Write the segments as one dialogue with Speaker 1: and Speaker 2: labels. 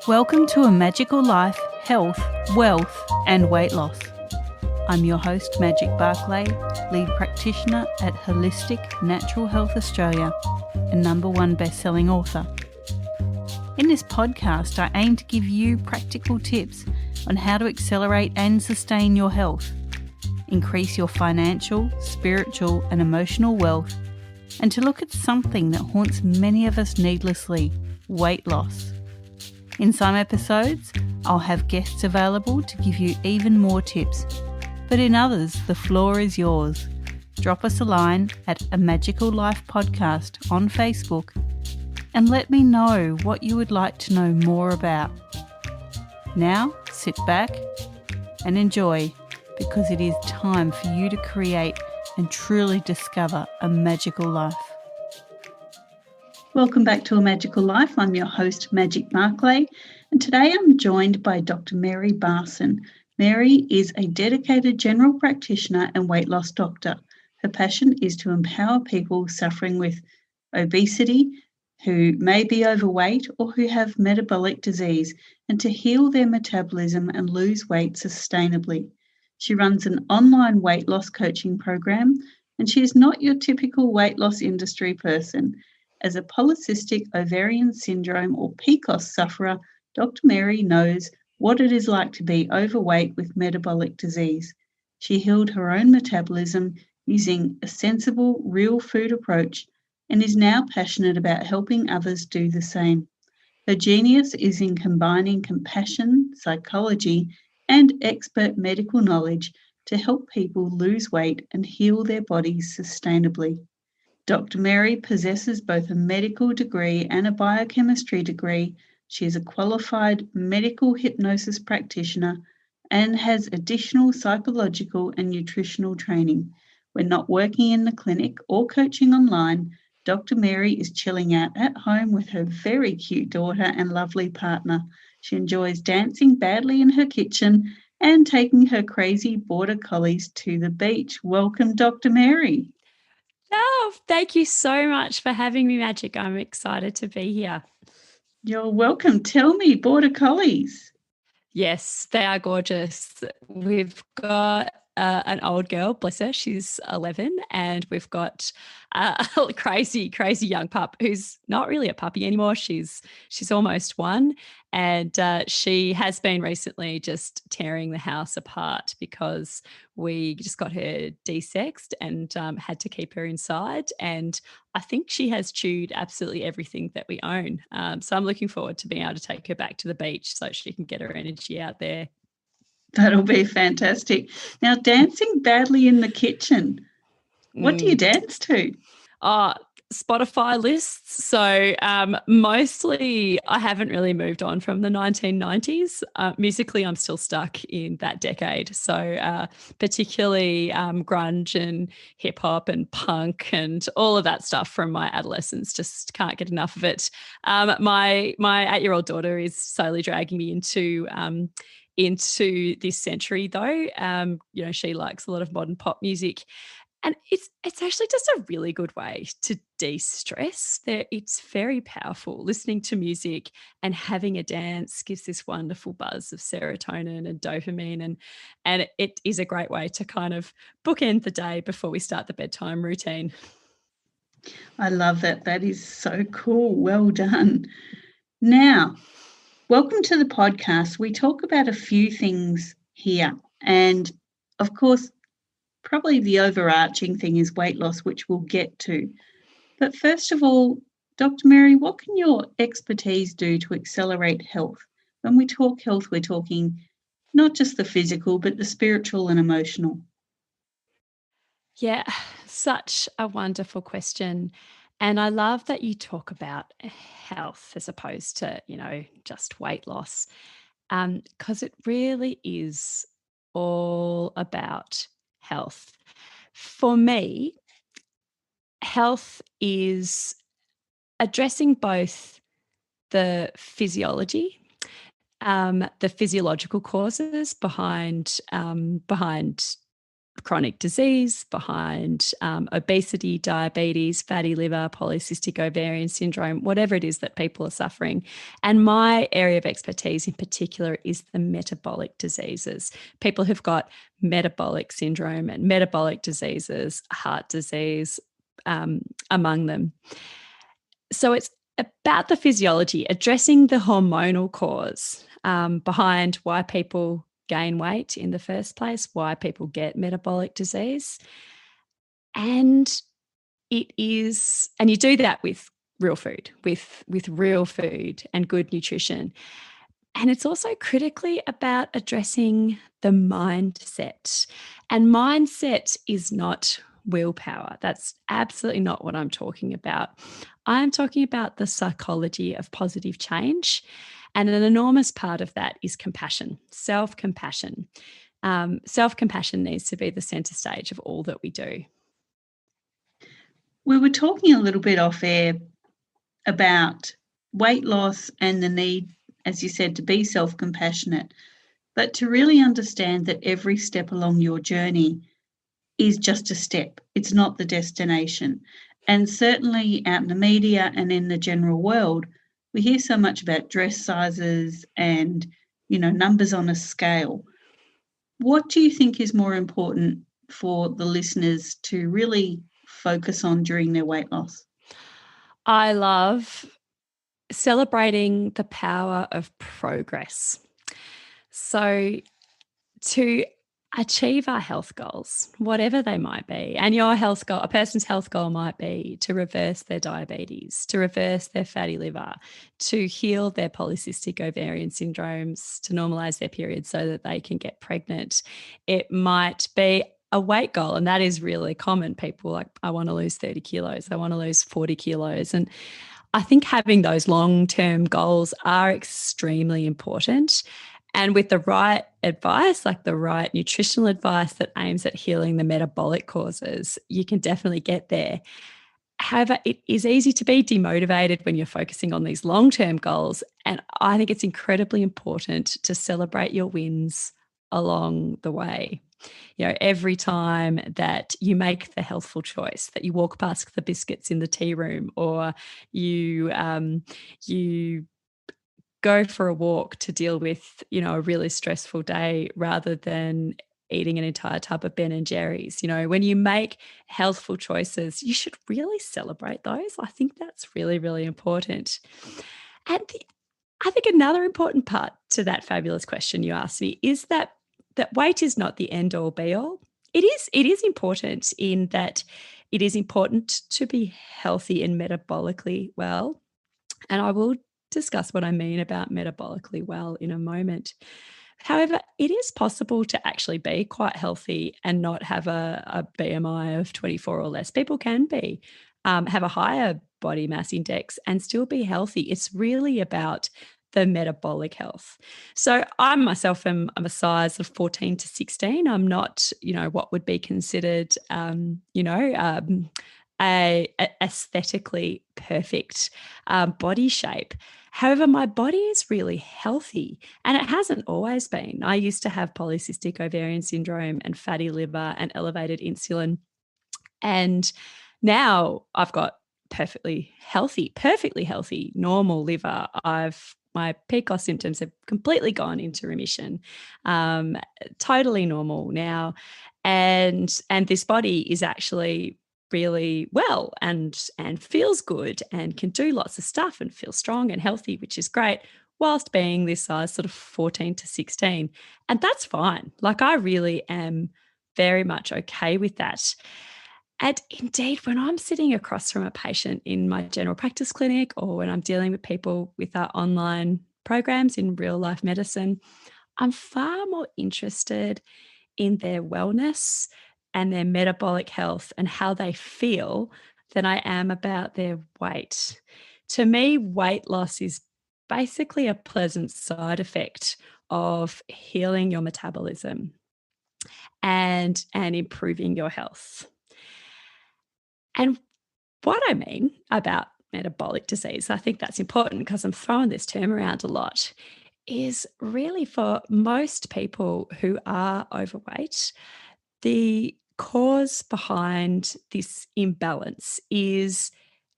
Speaker 1: Welcome to A Magical Life, Health, Wealth and Weight Loss. I'm your host, Magic Barclay, lead practitioner at Holistic Natural Health Australia and #1 best-selling author. In this podcast, I aim to give you practical tips on how to accelerate and sustain your health, increase your financial, spiritual and emotional wealth, and to look at something that haunts many of us needlessly, weight loss. In some episodes, I'll have guests available to give you even more tips, but in others, the floor is yours. Drop us a line at A Magical Life Podcast on Facebook and let me know what you would like to know more about. Now, sit back and enjoy, because it is time for you to create and truly discover a magical life. Welcome back to A Magical Life. I'm your host, Magic Barclay, and today I'm joined by Dr. Mary Barson. Mary is a dedicated general practitioner and weight loss doctor. Her passion is to empower people suffering with obesity, who may be overweight or who have metabolic disease, and to heal their metabolism and lose weight sustainably. She runs an online weight loss coaching program, and she is not your typical weight loss industry person. As a polycystic ovarian syndrome or PCOS sufferer, Dr. Mary knows what it is like to be overweight with metabolic disease. She healed her own metabolism using a sensible, real food approach and is now passionate about helping others do the same. Her genius is in combining compassion, psychology, and expert medical knowledge to help people lose weight and heal their bodies sustainably. Dr. Mary possesses both a medical degree and a biochemistry degree. She is a qualified medical hypnosis practitioner and has additional psychological and nutritional training. When not working in the clinic or coaching online, Dr. Mary is chilling out at home with her very cute daughter and lovely partner. She enjoys dancing badly in her kitchen and taking her crazy border collies to the beach. Welcome, Dr. Mary.
Speaker 2: Oh, thank you so much for having me, Magic. I'm excited to be here.
Speaker 1: You're welcome. Tell me, border collies.
Speaker 2: Yes, they are gorgeous. We've got an old girl, bless her, she's 11, and we've got a crazy young pup who's not really a puppy anymore. She's almost 1, and she has been recently just tearing the house apart because we just got her desexed and had to keep her inside. And I think she has chewed absolutely everything that we own. So I'm looking forward to being able to take her back to the beach so she can get her energy out there.
Speaker 1: That'll be fantastic. Now, dancing badly in the kitchen. What do you dance to?
Speaker 2: Spotify lists. So mostly I haven't really moved on from the 1990s. Musically, I'm still stuck in that decade. So particularly grunge and hip hop and punk and all of that stuff from my adolescence. Just can't get enough of it. My 8-year-old daughter is slowly dragging me into this century, though. She likes a lot of modern pop music. And it's actually just a really good way to de-stress. It's very powerful. Listening to music and having a dance gives this wonderful buzz of serotonin and dopamine, and it is a great way to kind of bookend the day before we start the bedtime routine.
Speaker 1: I love that. That is so cool. Well done. Now, welcome to the podcast. We talk about a few things here, and of course, probably the overarching thing is weight loss, which we'll get to. But first of all, Dr. Mary, what can your expertise do to accelerate health? When we talk health, we're talking not just the physical, but the spiritual and emotional.
Speaker 2: Yeah, such a wonderful question. And I love that you talk about health as opposed to, just weight loss, because it really is all about health. For me, health is addressing both the physiology, the physiological causes behind chronic disease, behind obesity, diabetes, fatty liver, polycystic ovarian syndrome, whatever it is that people are suffering. And my area of expertise in particular is the metabolic diseases. People who've got metabolic syndrome and metabolic diseases, heart disease, among them. So it's about the physiology, addressing the hormonal cause behind why people gain weight in the first place, why people get metabolic disease. And it is, and you do that with real food, with real food and good nutrition. And it's also critically about addressing the mindset. And mindset is not willpower. That's absolutely not what I'm talking about. I'm talking about the psychology of positive change. And an enormous part of that is compassion, self-compassion. Self-compassion needs to be the centre stage of all that we do.
Speaker 1: We were talking a little bit off air about weight loss and the need, as you said, to be self-compassionate, but to really understand that every step along your journey is just a step. It's not the destination. And certainly out in the media and in the general world, we hear so much about dress sizes and, numbers on a scale. What do you think is more important for the listeners to really focus on during their weight loss?
Speaker 2: I love celebrating the power of progress. So to achieve our health goals, whatever they might be, and your health goal, a person's health goal might be to reverse their diabetes, to reverse their fatty liver, to heal their polycystic ovarian syndromes, to normalize their periods so that they can get pregnant. It might be a weight goal, and that is really common. People like, I want to lose 30 kilos, I want to lose 40 kilos. And I think having those long-term goals are extremely important. And with the right advice, like the right nutritional advice that aims at healing the metabolic causes, you can definitely get there. However, it is easy to be demotivated when you're focusing on these long-term goals. And I think it's incredibly important to celebrate your wins along the way. Every time that you make the healthful choice, that you walk past the biscuits in the tea room, or you go for a walk to deal with, a really stressful day rather than eating an entire tub of Ben and Jerry's. When you make healthful choices, you should really celebrate those. I think that's really, really important. And I think another important part to that fabulous question you asked me is that weight is not the end all be all. It is important in that it is important to be healthy and metabolically well. And I will discuss what I mean about metabolically well in a moment. However, it is possible to actually be quite healthy and not have a BMI of 24 or less. People can have a higher body mass index and still be healthy. It's really about the metabolic health. So I myself am a size of 14 to 16. I'm not, what would be considered, a aesthetically perfect body shape. However, my body is really healthy, and it hasn't always been. I used to have polycystic ovarian syndrome and fatty liver and elevated insulin. And now I've got perfectly healthy, normal liver. My PCOS symptoms have completely gone into remission, totally normal now. And this body is actually really well and feels good and can do lots of stuff and feel strong and healthy, which is great, whilst being this size sort of 14 to 16. And that's fine. Like, I really am very much okay with that. And indeed, when I'm sitting across from a patient in my general practice clinic, or when I'm dealing with people with our online programs in real life medicine, I'm far more interested in their wellness and their metabolic health and how they feel than I am about their weight. To me, weight loss is basically a pleasant side effect of healing your metabolism and improving your health. And what I mean about metabolic disease, I think that's important because I'm throwing this term around a lot, is really for most people who are overweight, The cause behind this imbalance is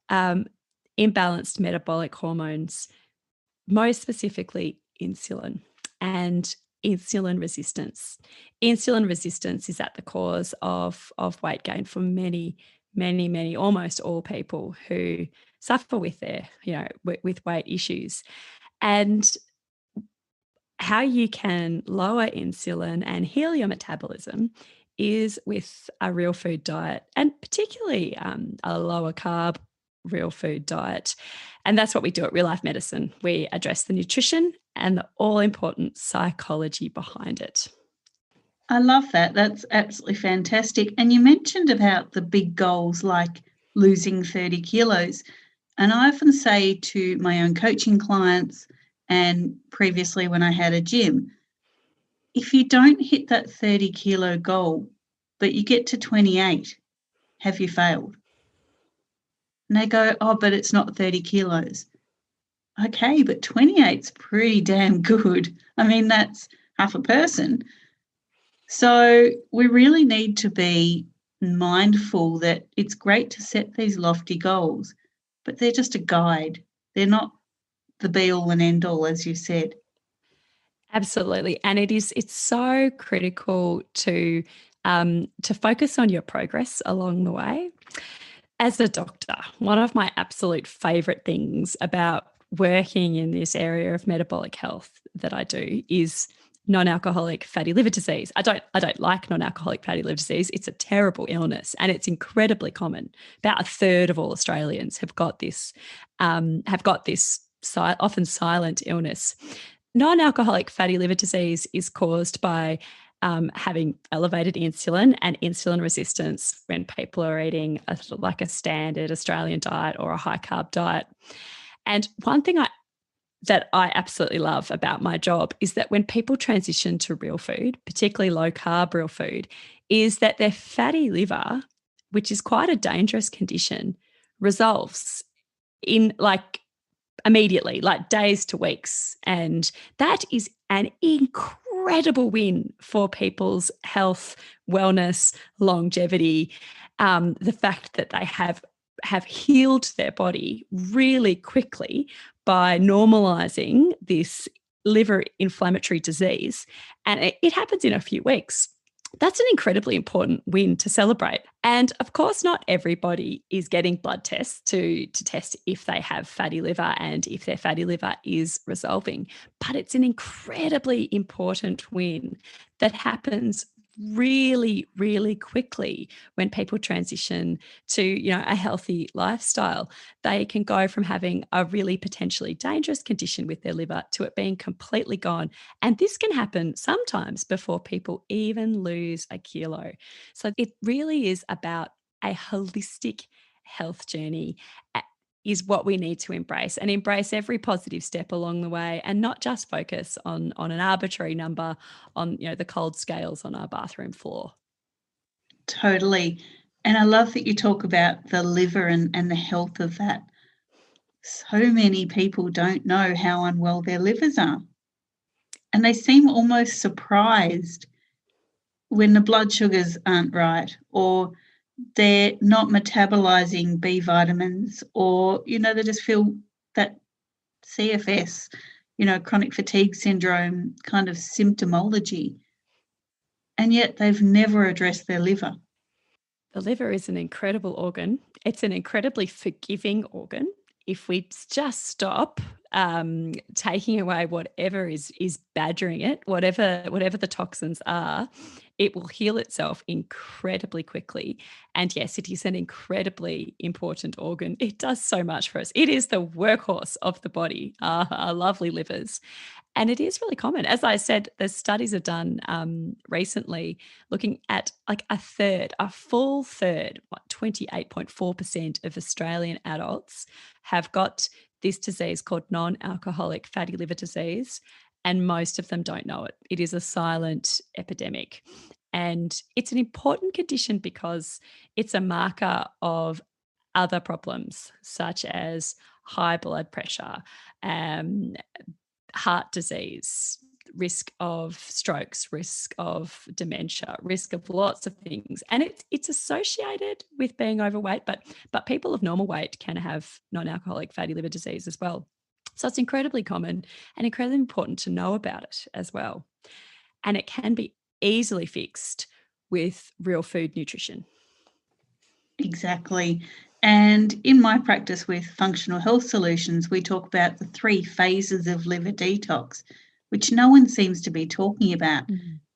Speaker 2: imbalanced metabolic hormones, most specifically insulin and insulin resistance. Insulin resistance is at the cause of weight gain for many, many, many, almost all people who suffer with their, with weight issues. And how you can lower insulin and heal your metabolism is with a real food diet, and particularly a lower carb real food diet. And that's what we do at Real Life Medicine. We address the nutrition and the all important psychology behind it.
Speaker 1: I love that. That's absolutely fantastic. And you mentioned about the big goals like losing 30 kilos. And I often say to my own coaching clients, and previously when I had a gym, if you don't hit that 30 kilo goal, but you get to 28, have you failed? And they go, oh, but it's not 30 kilos. Okay, but 28's pretty damn good. I mean, that's half a person. So we really need to be mindful that it's great to set these lofty goals, but they're just a guide. They're not the be all and end all, as you said.
Speaker 2: Absolutely. And it's so critical to focus on your progress along the way. As a doctor, one of my absolute favorite things about working in this area of metabolic health that I do is non-alcoholic fatty liver disease. I don't like non-alcoholic fatty liver disease. It's a terrible illness and it's incredibly common. About a third of all Australians have got this often silent illness. Non-alcoholic fatty liver disease is caused by having elevated insulin and insulin resistance when people are eating like a standard Australian diet or a high carb diet. And one thing that I absolutely love about my job is that when people transition to real food, particularly low carb real food, is that their fatty liver, which is quite a dangerous condition, resolves in like immediately, like days to weeks. And that is an incredible win for people's health, wellness, longevity. The fact that they have healed their body really quickly by normalizing this liver inflammatory disease. And it happens in a few weeks. That's an incredibly important win to celebrate. And of course, not everybody is getting blood tests to test if they have fatty liver and if their fatty liver is resolving. But it's an incredibly important win that happens really, really quickly when people transition to, a healthy lifestyle. They can go from having a really potentially dangerous condition with their liver to it being completely gone. And this can happen sometimes before people even lose a kilo. So it really is about a holistic health journey is what we need to embrace, and embrace every positive step along the way, and not just focus on an arbitrary number on the cold scales on our bathroom floor.
Speaker 1: Totally. And I love that you talk about the liver and the health of that. So many people don't know how unwell their livers are. And they seem almost surprised when the blood sugars aren't right, or they're not metabolizing B vitamins, or, they just feel that CFS, chronic fatigue syndrome kind of symptomology. And yet they've never addressed their liver.
Speaker 2: The liver is an incredible organ. It's an incredibly forgiving organ. If we just stop taking away whatever is badgering it, whatever the toxins are, it will heal itself incredibly quickly. And yes, it is an incredibly important organ. It does so much for us. It is the workhorse of the body, our lovely livers. And it is really common. As I said, the studies have done recently looking at like a full third, 28.4% of Australian adults have got this disease called non-alcoholic fatty liver disease, and most of them don't know it. It is a silent epidemic. And it's an important condition because it's a marker of other problems such as high blood pressure, heart disease, risk of strokes, risk of dementia, risk of lots of things. And it's associated with being overweight, but people of normal weight can have non-alcoholic fatty liver disease as well. So it's incredibly common and incredibly important to know about it as well. And it can be easily fixed with real food nutrition.
Speaker 1: Exactly. And in my practice with functional health solutions, we talk about the 3 phases of liver detox, which no one seems to be talking about.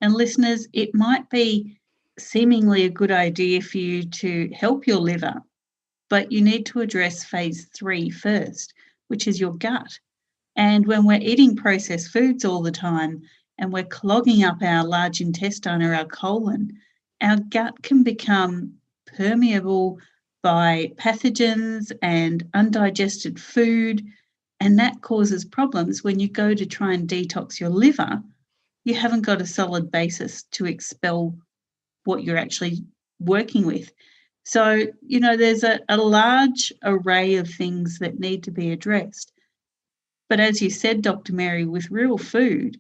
Speaker 1: And listeners, it might be seemingly a good idea for you to help your liver, but you need to address phase 3 first, which is your gut. And when we're eating processed foods all the time and we're clogging up our large intestine or our colon, our gut can become permeable by pathogens and undigested food, and that causes problems when you go to try and detox your liver. You haven't got a solid basis to expel what you're actually working with. So, there's a large array of things that need to be addressed. But as you said, Dr. Mary, with real food,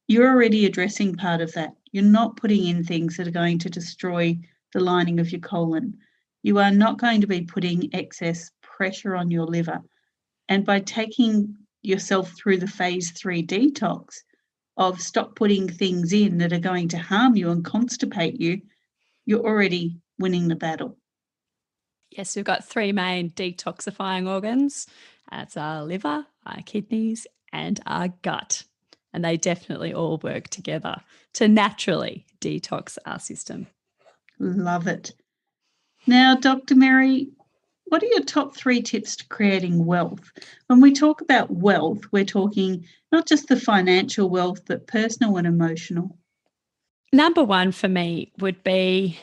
Speaker 1: you're already addressing part of that. You're not putting in things that are going to destroy the lining of your colon. You are not going to be putting excess pressure on your liver. And by taking yourself through the phase 3 detox of stop putting things in that are going to harm you and constipate you, you're already winning the battle.
Speaker 2: Yes, we've got 3 main detoxifying organs. That's our liver, our kidneys, and our gut. And they definitely all work together to naturally detox our system.
Speaker 1: Love it. Now, Dr. Mary, what are your top 3 tips to creating wealth? When we talk about wealth, we're talking not just the financial wealth, but personal and emotional.
Speaker 2: Number 1 for me would be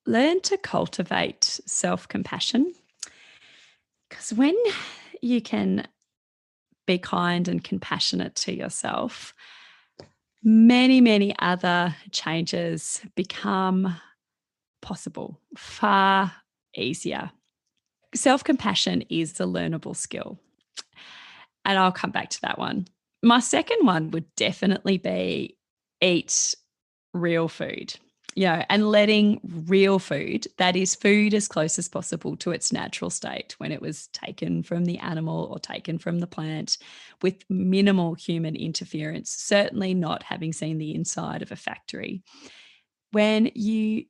Speaker 2: learn to cultivate self-compassion. Because when you can be kind and compassionate to yourself, many, many other changes become possible, far easier. Self-compassion is a learnable skill. And I'll come back to that one. My second one would definitely be eat real food, and letting real food, that is food as close as possible to its natural state when it was taken from the animal or taken from the plant with minimal human interference, certainly not having seen the inside of a factory. When you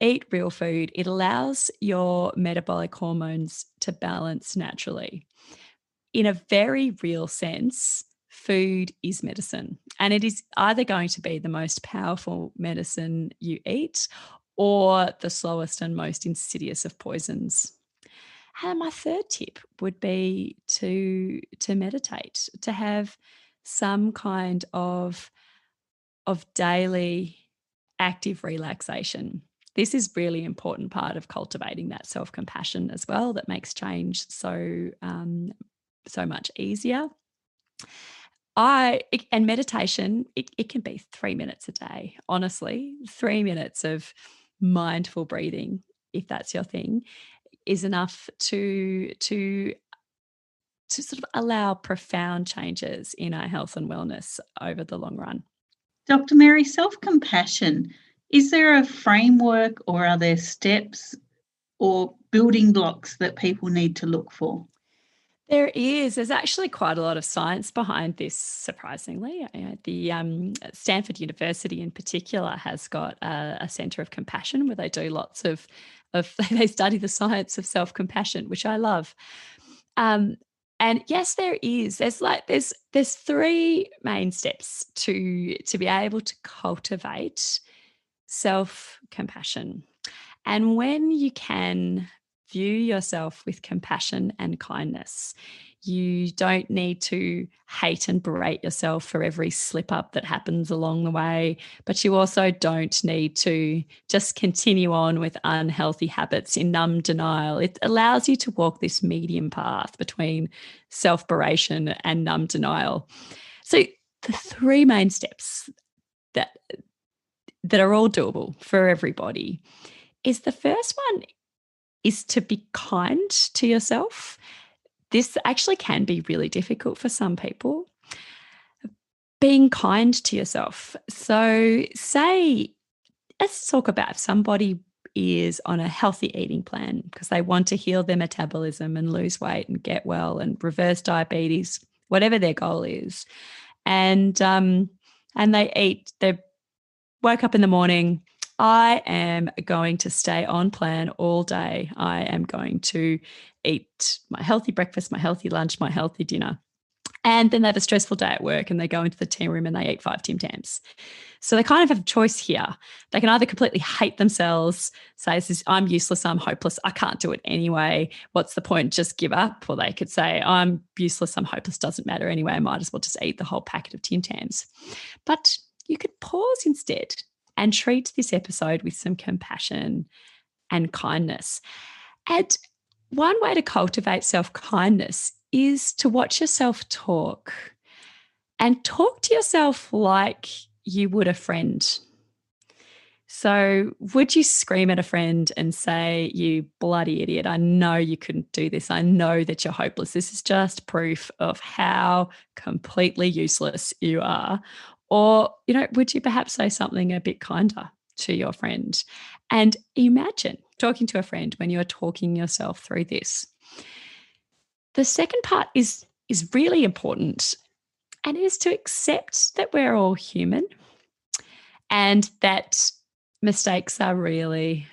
Speaker 2: eat real food, it allows your metabolic hormones to balance naturally. In a very real sense, food is medicine, and it is either going to be the most powerful medicine you eat or the slowest and most insidious of poisons. And my third tip would be to meditate, to have some kind of daily active relaxation. This is really important part of cultivating that self-compassion as well, that makes change so much easier. And meditation, it can be 3 minutes a day, honestly. 3 minutes of mindful breathing, if that's your thing, is enough to sort of allow profound changes in our health and wellness over the long run.
Speaker 1: Dr. Mary, self-compassion, is there a framework or are there steps or building blocks that people need to look for?
Speaker 2: There is. There's actually quite a lot of science behind this, surprisingly. The Stanford University in particular has got a centre of compassion where they do lots of they study the science of self-compassion, which I love. And yes, there is. There's 3 main steps to be able to cultivate self-compassion. And when you can view yourself with compassion and kindness, you don't need to hate and berate yourself for every slip up that happens along the way, but you also don't need to just continue on with unhealthy habits in numb denial. It allows you to walk this medium path between self-beration and numb denial. So the 3 main steps that are all doable for everybody is, the first one is to be kind to yourself. This actually can be really difficult for some people. being kind to yourself. So let's talk about if somebody is on a healthy eating plan because they want to heal their metabolism and lose weight and get well and reverse diabetes, whatever their goal is. And they woke up in the morning. I am going to stay on plan all day. I am going to eat my healthy breakfast, my healthy lunch, my healthy dinner. And then they have a stressful day at work and they go into the tea room and they eat 5 Tim Tams. So they kind of have a choice here. They can either completely hate themselves, say, I'm useless, I'm hopeless, I can't do it anyway. What's the point? Just give up. Or they could say, I'm useless, I'm hopeless, doesn't matter anyway. I might as well just eat the whole packet of Tim Tams. But you could pause instead and treat this episode with some compassion and kindness. And one way to cultivate self-kindness is to watch yourself talk and talk to yourself like you would a friend. So would you scream at a friend and say, you bloody idiot, I know you couldn't do this. I know that you're hopeless. This is just proof of how completely useless you are. Or, would you perhaps say something a bit kinder to your friend? And imagine talking to a friend when you're talking yourself through this. The second part is really important, and it is to accept that we're all human and that mistakes are really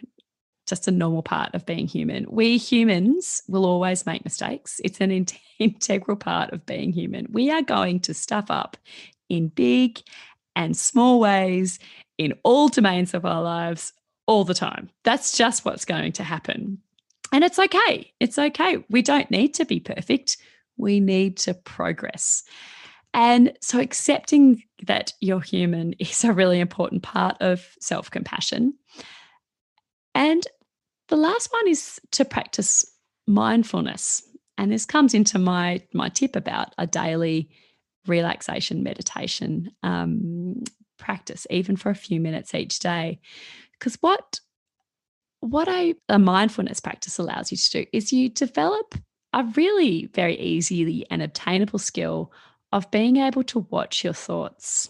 Speaker 2: just a normal part of being human. We humans will always make mistakes. It's an integral part of being human. We are going to stuff up in big and small ways in all domains of our lives all the time. That's just what's going to happen. And it's okay. It's okay. We don't need to be perfect. We need to progress. And so accepting that you're human is a really important part of self-compassion. And the last one is to practice mindfulness. And this comes into my tip about a daily relaxation meditation practice, even for a few minutes each day. Because what a mindfulness practice allows you to do is you develop a really very easy and obtainable skill of being able to watch your thoughts,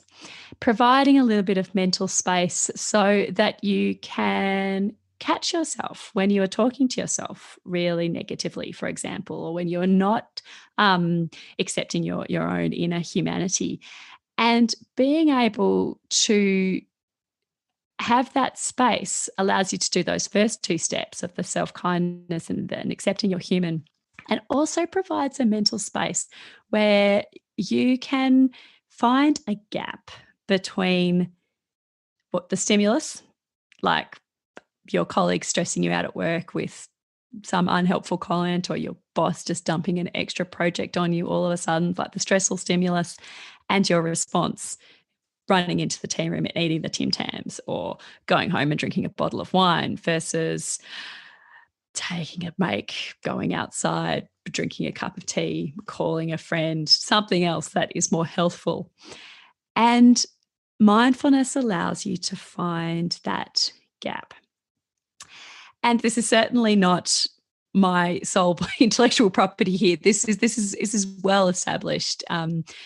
Speaker 2: providing a little bit of mental space so that you can catch yourself when you are talking to yourself really negatively, for example, or when you're not accepting your own inner humanity. And being able to have that space allows you to do those first 2 steps of the self-kindness and then accepting you're human, and also provides a mental space where you can find a gap between what the stimulus, like your colleague stressing you out at work with some unhelpful client, or your boss just dumping an extra project on you all of a sudden, like the stressful stimulus, and your response, running into the tea room and eating the Tim Tams, or going home and drinking a bottle of wine, versus taking a break, going outside, drinking a cup of tea, calling a friend, something else that is more healthful. And mindfulness allows you to find that gap. And this is certainly not my sole intellectual property here. This is well established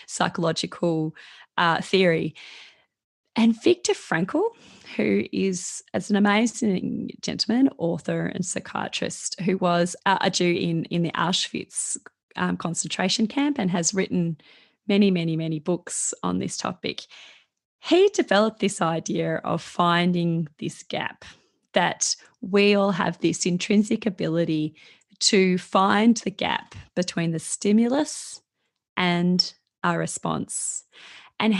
Speaker 2: psychological theory. And Viktor Frankl, who is an amazing gentleman, author and psychiatrist, who was a Jew in the Auschwitz concentration camp and has written many, many, many books on this topic. He developed this idea of finding this gap, that we all have this intrinsic ability to find the gap between the stimulus and our response. And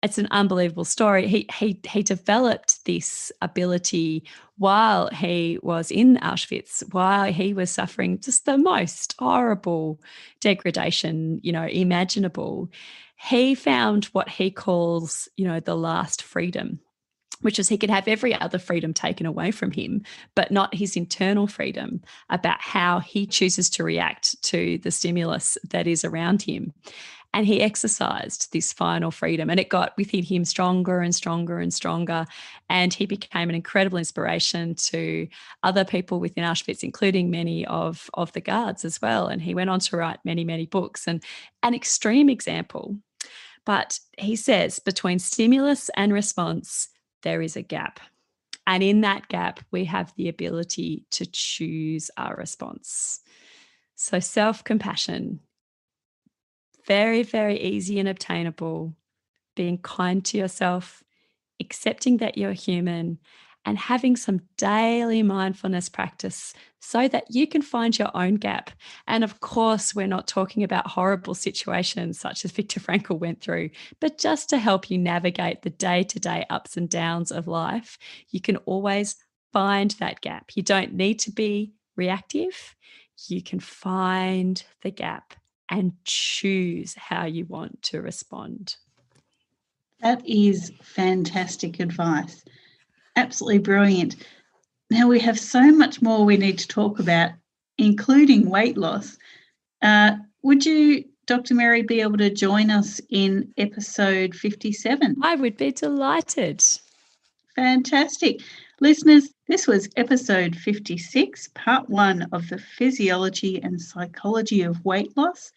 Speaker 2: it's an unbelievable story. He developed this ability while he was in Auschwitz, while he was suffering just the most horrible degradation, imaginable. He found what he calls, the last freedom, which is he could have every other freedom taken away from him, but not his internal freedom about how he chooses to react to the stimulus that is around him. And he exercised this final freedom, and it got within him stronger and stronger and stronger. And he became an incredible inspiration to other people within Auschwitz, including many of the guards as well. And he went on to write many, many books, and an extreme example. But he says between stimulus and response, there is a gap. And in that gap, we have the ability to choose our response. So self-compassion, very, very easy and obtainable. Being kind to yourself, accepting that you're human, and having some daily mindfulness practice so that you can find your own gap. And of course, we're not talking about horrible situations such as Viktor Frankl went through, but just to help you navigate the day-to-day ups and downs of life, you can always find that gap. You don't need to be reactive. You can find the gap and choose how you want to respond.
Speaker 1: That is fantastic advice. Absolutely brilliant. Now we have so much more we need to talk about, including weight loss. Would you, Dr. Mary, be able to join us in episode 57?
Speaker 2: I would be delighted.
Speaker 1: Fantastic. Listeners, this was episode 56, part 1 of the physiology and psychology of weight loss.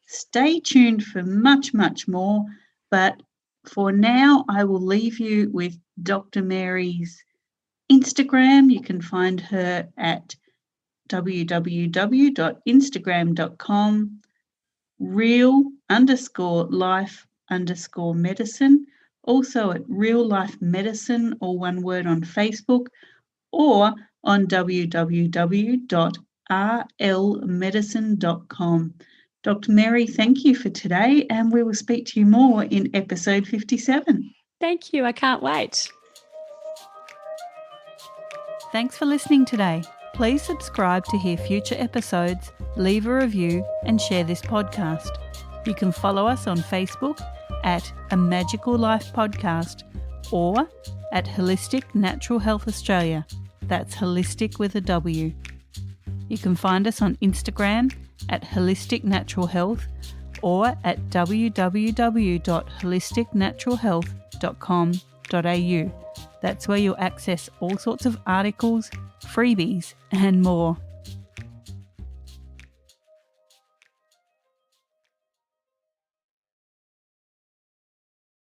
Speaker 1: Stay tuned for much, much more, but for now, I will leave you with Dr. Mary's Instagram. You can find her at www.instagram.com, real_life_medicine, also at Real Life Medicine, all one word, on Facebook, or on www.rlmedicine.com. Dr. Mary, thank you for today, and we will speak to you more in episode 57.
Speaker 2: Thank you. I can't wait.
Speaker 3: Thanks for listening today. Please subscribe to hear future episodes, leave a review, and share this podcast. You can follow us on Facebook at A Magical Life Podcast or at Holistic Natural Health Australia. That's holistic with a W. You can find us on Instagram at Holistic Natural Health or at www.holisticnaturalhealth.com.au. That's where you'll access all sorts of articles, freebies, and more.